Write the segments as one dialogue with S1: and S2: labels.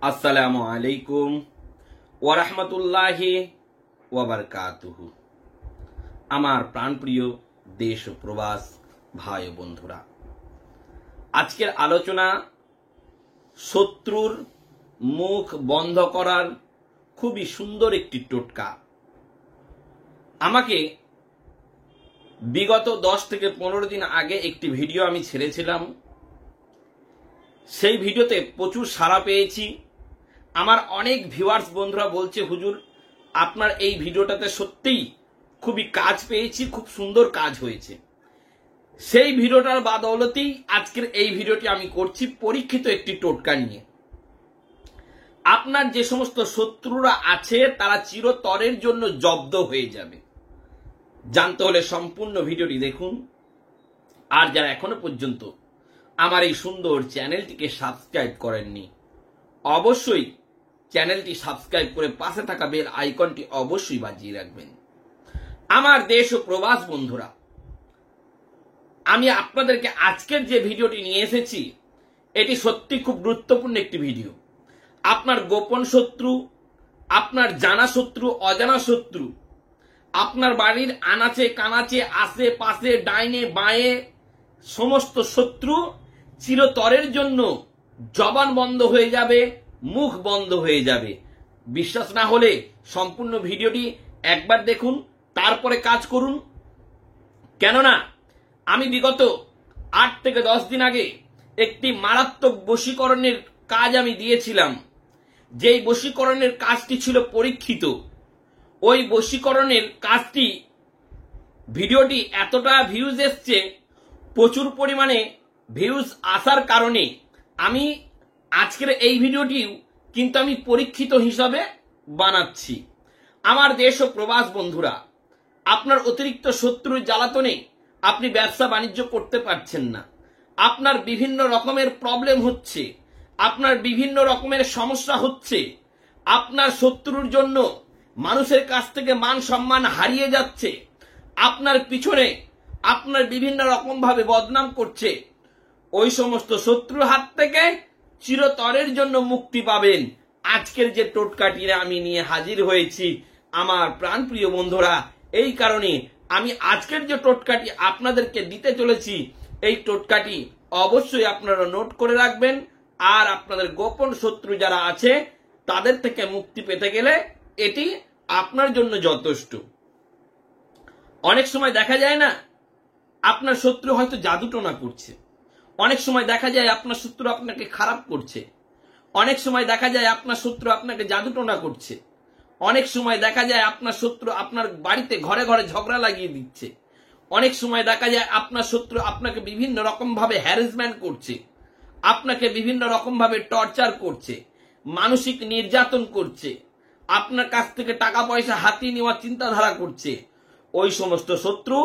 S1: আসসালামু আলাইকুম ওয়া রাহমাতুল্লাহি ওয়া বারাকাতুহু। আমার প্রাণপ্রিয় দেশ ও প্রবাস ভাই ও বন্ধুরা, আজকের আলোচনা শত্রুর মুখ বন্ধ করার খুবই সুন্দর একটি টোটকা। আমাকে বিগত 10 থেকে 15 দিন আগে একটি ভিডিও আমি ছেড়েছিলাম। সেই ভিডিওতে প্রচুর সাড়া পেয়েছি। আমার অনেক ভিউয়ার্স বন্ধুরা বলছে, হুজুর আপনার এই ভিডিওটাতে সত্যিই খুবই কাজ পেয়েছি, খুব সুন্দর কাজ হয়েছে। সেই ভিডিওটার বাদৌলতেই আজকের এই ভিডিওটি আমি করছি পরীক্ষিত একটি টোটকা নিয়ে। আপনার যে সমস্ত শত্রুরা আছে তারা চিরতরের জন্য জব্দ হয়ে যাবে। জানতে হলে সম্পূর্ণ ভিডিওটি দেখুন। আর যারা এখনো পর্যন্ত আমার এই সুন্দর চ্যানেলটিকে সাবস্ক্রাইব করেননি, অবশ্যই চ্যানেলটি সাবস্ক্রাইব করে পাশে থাকা বেল আইকনটি অবশ্যই বাজিয়ে রাখবেন। আমার দেশ ও প্রবাস বন্ধুরা, আমি আপনাদেরকে আজকের যে ভিডিওটি নিয়ে এসেছি এটি সত্যি খুব গুরুত্বপূর্ণ একটি ভিডিও। আপনার গোপন শত্রু, আপনার জানা শত্রু, অজানা শত্রু, আপনার বাড়ির আনাচে কানাচে আশেপাশে ডাইনে বাঁয়ে সমস্ত শত্রু চিরতরের জন্য জবান বন্ধ হয়ে যাবে, মুখ বন্ধ হয়ে যাবে। বিশ্বাস না হলে সম্পূর্ণ ভিডিওটি একবার দেখুন, তারপরে কাজ করুন। কেননা আমি বিগত 8 থেকে 10 দিন আগে একটি মারাত্মক বশীকরণের কাজ আমি দিয়েছিলাম। যেই বশীকরণের কাজটি ছিল পরীক্ষিত। ওই বশীকরণের কাজটি ভিডিওটি এতটা ভিউজ এসছে, প্রচুর পরিমাণে ভিউজ আসার কারণে আমি আজকের এই ভিডিওটিও কিন্তু আমি পরীক্ষিত হিসাবে বানাচ্ছি। আমার দেশ ও প্রবাস বন্ধুরা, আপনার অতিরিক্ত শত্রুর জ্বালাতনে আপনি ব্যবসা বাণিজ্য করতে পারছেন না, আপনার বিভিন্ন রকমের প্রবলেম হচ্ছে, আপনার বিভিন্ন রকমের সমস্যা হচ্ছে, আপনার শত্রুর জন্য মানুষের কাছ থেকে মান সম্মান হারিয়ে যাচ্ছে, আপনার পিছনে আপনার বিভিন্ন রকম ভাবে বদনাম করছে, ওই সমস্ত শত্রুর হাত থেকে চিরতরের জন্য মুক্তি পাবেন আজকের যে টোটকাটি আমি নিয়ে হাজির হয়েছি। আমার প্রাণপ্রিয় বন্ধুরা, এই কারণে আমি আজকের যে টোটকাটি আপনাদেরকে দিতে চলেছি, এই টোটকাটি অবশ্যই আপনারা নোট করে রাখবেন। আর আপনাদের গোপন শত্রু যারা আছে তাদের থেকে মুক্তি পেতে গেলে এটি আপনার জন্য যথেষ্ট। অনেক সময় দেখা যায় না, আপনার শত্রু হয়তো জাদুটোনা করছে, অনেক সময় দেখা যায় আপনার শত্রু আপনাকে খারাপ করছে, অনেক সময় দেখা যায় আপনার শত্রু আপনাকে জাদুটোনা করছে, অনেক সময় দেখা যায় আপনার শত্রু আপনার বাড়িতে ঘরে ঘরে ঝগড়া লাগিয়ে দিচ্ছে, অনেক সময় দেখা যায় আপনার শত্রু আপনাকে বিভিন্ন রকম ভাবে হ্যারাসমেন্ট করছে, আপনাকে বিভিন্ন রকম ভাবে টর্চার করছে, মানসিক নির্যাতন করছে, আপনার কাছ থেকে টাকা পয়সা হাতিয়ে নেওয়ার চিন্তাধারা করছে। ওই সমস্ত শত্রু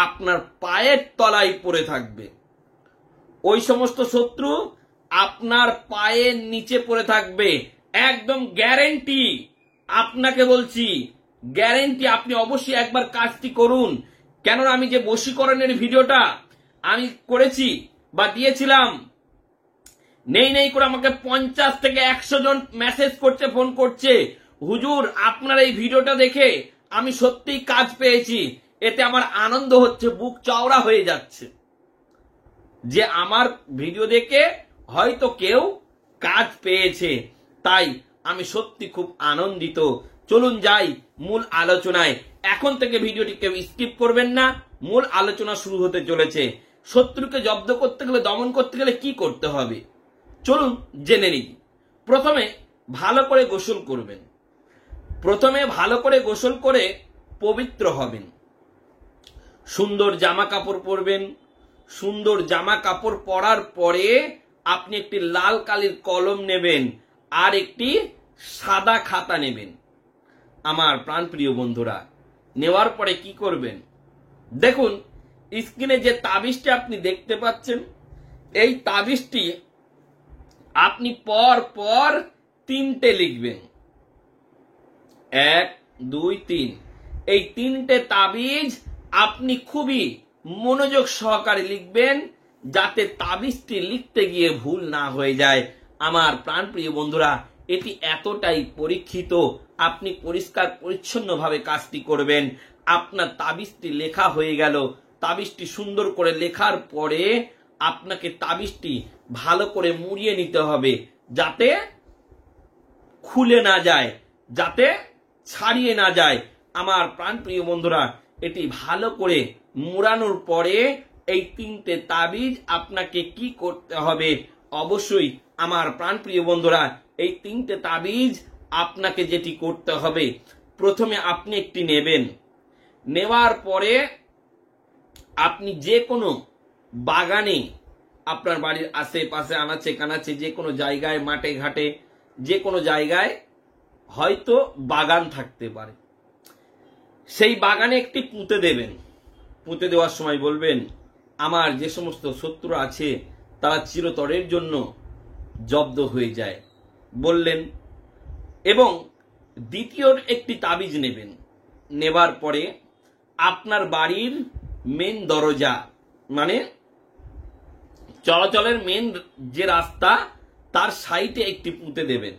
S1: আপনার পায়ের তলায় পড়ে থাকবে। ওই সমস্ত শত্রু আপনার পায়ের নিচে পড়ে থাকবে, একদম গ্যারেন্টি। আপনাকে বলছি গ্যারেন্টি। আপনি অবশ্যই একবার কাজটি করুন। কেননা আমি যে বশীকরণের ভিডিওটা আমি করেছি বা দিয়েছিলাম, নেই করে আমাকে 50 থেকে 100 জন মেসেজ করছে, ফোন করছে, হুজুর আপনার এই ভিডিওটা দেখে আমি সত্যিই কাজ পেয়েছি। এতে আমার আনন্দ হচ্ছে, বুক চওড়া হয়ে যাচ্ছে যে আমার ভিডিও দেখে হয়তো কেউ কাজ পেয়েছে। তাই আমি সত্যি খুব আনন্দিত। চলুন যাই মূল আলোচনায়। এখন থেকে ভিডিওটি কেউ স্কিপ করবেন না, মূল আলোচনা শুরু হতে চলেছে। শত্রুকে জব্দ করতে গেলে, দমন করতে গেলে কি করতে হবে চলুন জেনে নিই। প্রথমে ভালো করে গোসল করবেন। প্রথমে ভালো করে গোসল করে পবিত্র হবেন। সুন্দর জামা কাপড় পরবেন। সুন্দর জামা কাপড় পরার পরে আপনি একটি লাল কালির কলম নেবেন আর একটি সাদা খাতা নেবেন। আমার প্রাণপ্রিয় বন্ধুরা, নেওয়ার পরে কি করবেন দেখুন, স্ক্রিনে যে তাবিজটি আপনি দেখতে পাচ্ছেন, এই তাবিজটি আপনি পর পর 3টে লিখবেন। 1 2 3। এই 3টে তাবিজ আপনি খুবই মনোযোগ সহকারে লিখবেন, যাতে তাবিজটি লিখতে গিয়ে ভুল না হয়ে যায়। আমার প্রাণপ্রিয় বন্ধুরা, এটি এতটাই পরীক্ষিত, আপনি পরিষ্কার পরিচ্ছন্নভাবে কাজটি করবেন। আপনার তাবিজটি লেখা হয়ে গেল, তাবিজটি সুন্দর করে লেখার পরে আপনাকে তাবিজটি ভালো করে মুড়িয়ে নিতে হবে, যাতে খুলে না যায়, যাতে ছাড়িয়ে না যায়। আমার প্রাণপ্রিয় বন্ধুরা, এটি ভালো করে মুড়ানোর পরে এই 3টে তাবিজ আপনাকে কি করতে হবে? অবশ্যই আমার প্রাণপ্রিয় বন্ধুরা, এই 3টে তাবিজ আপনাকে যেটি করতে হবে, প্রথমে আপনি একটি নেবেন। নেওয়ার পরে আপনি যে কোনো বাগানে, আপনার বাড়ির আশেপাশে আনাচে কানাচে যে কোনো জায়গায়, মাঠে ঘাটে যে কোনো জায়গায় হয়তো বাগান থাকতে পারে, সেই বাগানে একটি পুঁতে দেবেন। পুঁতে দেওয়ার সময় বলবেন, আমার যে সমস্ত শত্রু আছে তারা চিরতরের জন্য জব্দ হয়ে যায় বললেন। এবং দ্বিতীয় একটি তাবিজ নেবেন। নেবার পরে আপনার বাড়ির মেন দরজা, মানে চলাচলের মেন যে রাস্তা, তার সাইডে একটি পুঁতে দেবেন।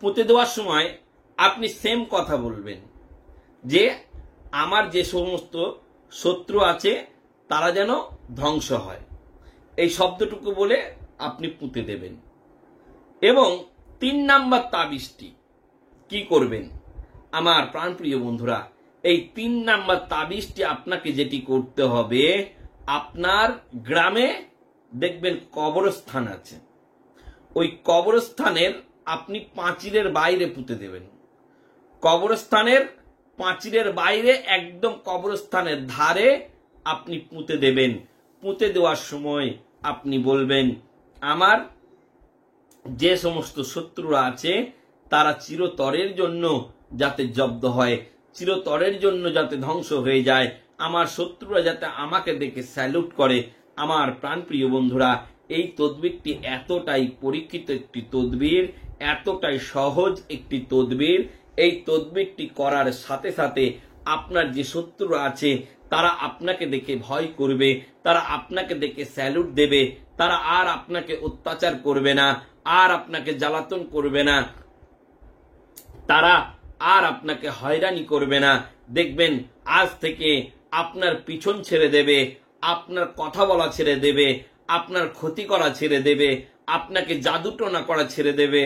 S1: পুঁতে দেওয়ার সময় আপনি সেম কথা বলবেন যে আমার যে সমস্ত শত্রু আছে তারা যেন ধ্বংস হয়, এই শব্দটুকু বলে আপনি পুঁতে দেবেন। এবং 3 নাম্বার তাবিজটি কি করবেন? আমার প্রাণপ্রিয় বন্ধুরা, এই 3 নাম্বার তাবিজটি আপনাকে যেটি করতে হবে, আপনার গ্রামে দেখবেন কবরস্থান আছে, ওই কবরস্থানের আপনি পাঁচিলের বাইরে পুঁতে দেবেন। কবরস্থানের পাঁচিলের বাইরে, একদম কবরস্থানের ধারে আপনি পুঁতে দেবেন। পুঁতে দেওয়ার সময় আপনি বলবেন, আমার যে সমস্ত শত্রুরা আছে তারা চিরতরের জন্য যাতে জব্দ হয়, চিরতরের জন্য যাতে ধ্বংস হয়ে যায়, আমার শত্রুরা যাতে আমাকে দেখে স্যালুট করে। আমার প্রাণপ্রিয় বন্ধুরা, এই তদবিরটি এতটাই পরীক্ষিত একটি তদবির, এতটাই সহজ একটি তদবির। এই তদবিরটি করার সাথে সাথে আপনার যে শত্রুরা আছে তারা আপনাকে দেখে ভয় করবে, তারা আপনাকে দেখে স্যালুট দেবে, তারা আর আপনাকে অত্যাচার করবে না, আর আপনাকে জ্বালাতন করবে না, তারা আর আপনাকে হয়রানি করবে না। দেখবেন আজ থেকে আপনার পিছন ছেড়ে দেবে, আপনার কথা বলা ছেড়ে দেবে, আপনার ক্ষতি করা ছেড়ে দেবে, আপনাকে জাদুটনা করা ছেড়ে দেবে।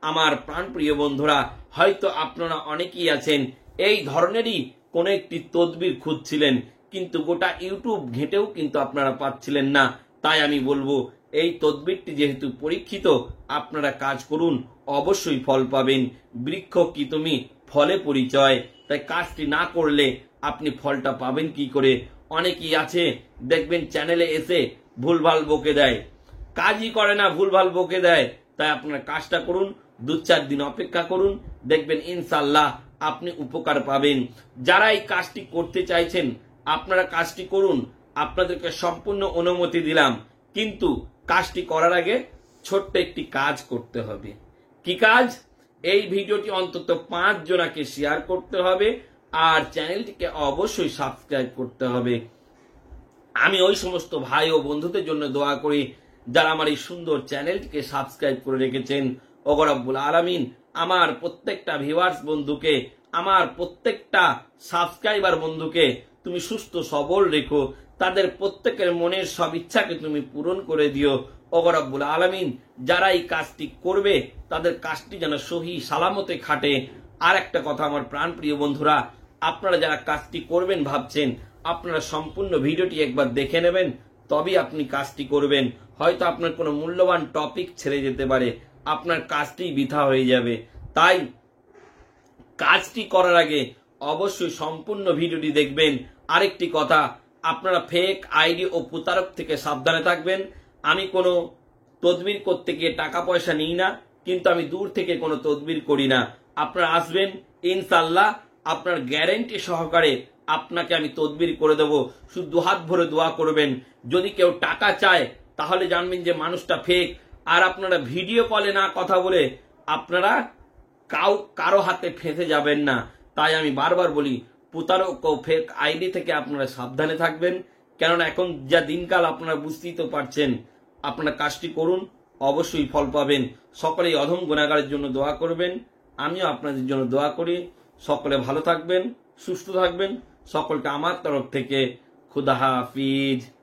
S1: আমার প্রাণপ্রিয় বন্ধুরা, হয়তো আপনারা অনেকেই আছেন এই ধরনেরই কোন একটি তদবির খুঁজছিলেন, কিন্তু গোটা ইউটিউব ঘেঁটেও কিন্তু আপনারা পাচ্ছিলেন না। তাই আমি বলবো, এই তদবিরটি যেহেতু পরীক্ষিত, আপনারা কাজ করুন, অবশ্যই ফল পাবেন। বৃক্ষ কি তুমি, ফলে পরিচয়। তাই কাজটি না করলে আপনি ফলটা পাবেন কি করে? অনেকেই আছে দেখবেন চ্যানেলে এসে ভুলভাল বকে দেয়, কাজই করে না, ভুলভাল বকে দেয়। তাই আপনারা কাজটা করুন, 2-4 দিন অপেক্ষা করুন, দেখবেন ইনশাআল্লাহ আপনি উপকার পাবেন। যারা এই কাজটি করতে চাইছেন আপনারা কাজটি করুন, আপনাদেরকে সম্পূর্ণ অনুমতি দিলাম। কিন্তু কাজটি করার আগে ছোট্ট একটি কাজ করতে হবে। কি কাজ? এই ভিডিওটি অন্তত 5 জনকে শেয়ার করতে হবে, আর চ্যানেলটিকে অবশ্যই সাবস্ক্রাইব করতে হবে। আমি ওই সমস্ত ভাই ও বন্ধুদের জন্য দোয়া করি যারা আমার এই সুন্দর চ্যানেলটিকে সাবস্ক্রাইব করে রেখেছেন। ওগো রব্বুল আলামিন আমার প্রত্যেকটা ভিউয়ার্স বন্ধুকে, আমার প্রত্যেকটা সাবস্ক্রাইবার বন্ধুকে তুমি সুস্থ সবল রেখো, তাদের প্রত্যেকের মনের সব ইচ্ছাকে তুমি পূরণ করে দিও। ওগো রব্বুল আলামিন যারা এই কাজটি করবে তাদের কাজটি যেন সহি সালামতে খাটে। আর একটা কথা আমার প্রাণপ্রিয় বন্ধুরা, আপনারা যারা কাজটি করবেন ভাবছেন, আপনারা সম্পূর্ণ ভিডিওটি একবার দেখে নেবেন, তবেই আপনি কাজটি করবেন। হয়তো আপনার কোনো মূল্যবান টপিক ছেড়ে যেতে পারে, আপনার কাজটি বৃথা হয়ে যাবে। তাই কাজটি করার আগে অবশ্যই সম্পূর্ণ ভিডিওটি দেখবেন। আরেকটি কথা, আপনারা ফেক আইডি ও প্রতারক থেকে সাবধানে থাকবেন। আমি কোনো তদবির করতে গিয়ে টাকা পয়সা নিই না, কিন্তু আমি দূর থেকে কোনো তদবির করি না। আপনারা আসবেন, ইনশাআল্লাহ আপনার গ্যারেন্টি সহকারে আপনাকে আমি তদবির করে দেব। শুধু 2 হাত ভরে দোয়া করবেন। যদি কেউ টাকা চায় তাহলে জানবেন যে মানুষটা ফেক। আর আপনারা ভিডিও কলে না কথা বলে আপনারা কারো হাতে ফেঁসে যাবেন না। তাই আমি বারবার বলি, প্রতারক ও ফেক আইডি থেকে আপনারা সাবধানে থাকবেন। কেননা এখন যা দিনকাল আপনারা বুঝতেই তো পারছেন। আপনারা কাজটি করুন, অবশ্যই ফল পাবেন। সকলেই অধম গুনাহগারের জন্য দোয়া করবেন, আমিও আপনাদের জন্য দোয়া করি। সকলে ভালো থাকবেন, সুস্থ থাকবেন। সকলকে আমার তরফ থেকে খুদা হাফিজ।